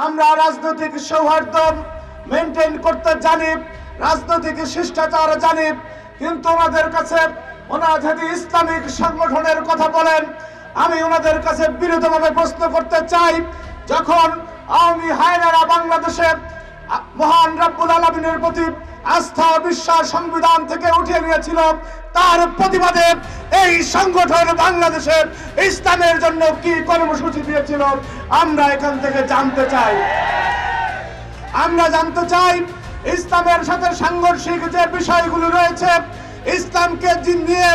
আমরা রাজনৈতিক সৌহার্দ্য মেনটেন করতে জানি, রাজনৈতিক শিষ্টাচার জানি, কিন্তু ওনাদের কাছে ওনারা যদি ইসলামিক সংগঠনের কথা বলেন, আমি ওনাদের কাছে বিরোধভাবে প্রশ্ন করতে চাই। যখন আওয়ামী হায়নারা বাংলাদেশে মহান রব্বুল আলামিনের প্রতি আস্থা বিশ্বাস সংবিধান থেকে উঠিয়ে নিয়েছিল, তার প্রতিবাদে এই সংগঠন বাংলাদেশে ইসলামের জন্য কি কর্মসূচি দিয়েছিল আমরা এখান থেকে জানতে চাই। আমরা জানতে চাই ইসলামের সাথে সাংঘর্ষিক যে বিষয়গুলো রয়েছে, ইসলামকে নিয়ে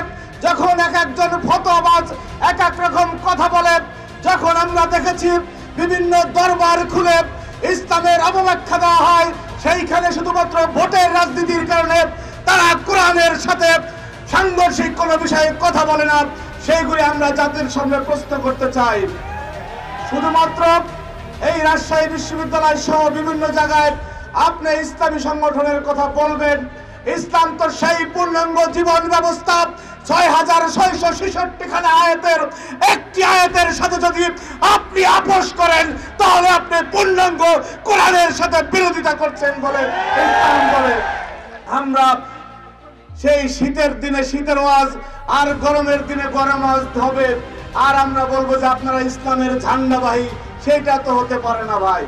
যখন এক একজন ফতোয়াবাজ এক এক রকম কথা বলে, যখন আমরা দেখেছি বিভিন্ন দরবার খুলে ইসলামের অবব্যাখ্যা দেওয়া হয়, সেইখানে শুধুমাত্র ভোটের রাজনীতির কারণে তারা কোরআনের সাথে সাংঘর্ষিক কোনো বিষয়ে কথা বলে না, সেইগুলি আমরা জাতির সামনে প্রশ্ন করতে চাই। শুধুমাত্র এই রাজশাহী বিশ্ববিদ্যালয় সহ বিভিন্ন জায়গায় আপনি ইসলামী সংগঠনের কথা বলবেন, ইসলাম তো সেই পূর্ণাঙ্গ জীবন ব্যবস্থা ৬৬৬৬ খানা আয়াতের একটি আয়াতের সাথে যদি আপনি আপোষ করেন, তাহলে আপনি পূর্ণাঙ্গ কোরআনের সাথে বিরোধিতা করছেন বলে ইসলাম বলে। আমরা সেই শীতের দিনে শীতের ওয়াজ আর গরমের দিনে গরম ওয়াজ হবে, আর আমরা বলবো যে আপনারা ইসলামের ঝান্ডাবাহী, সেটা তো হতে পারে না ভাই।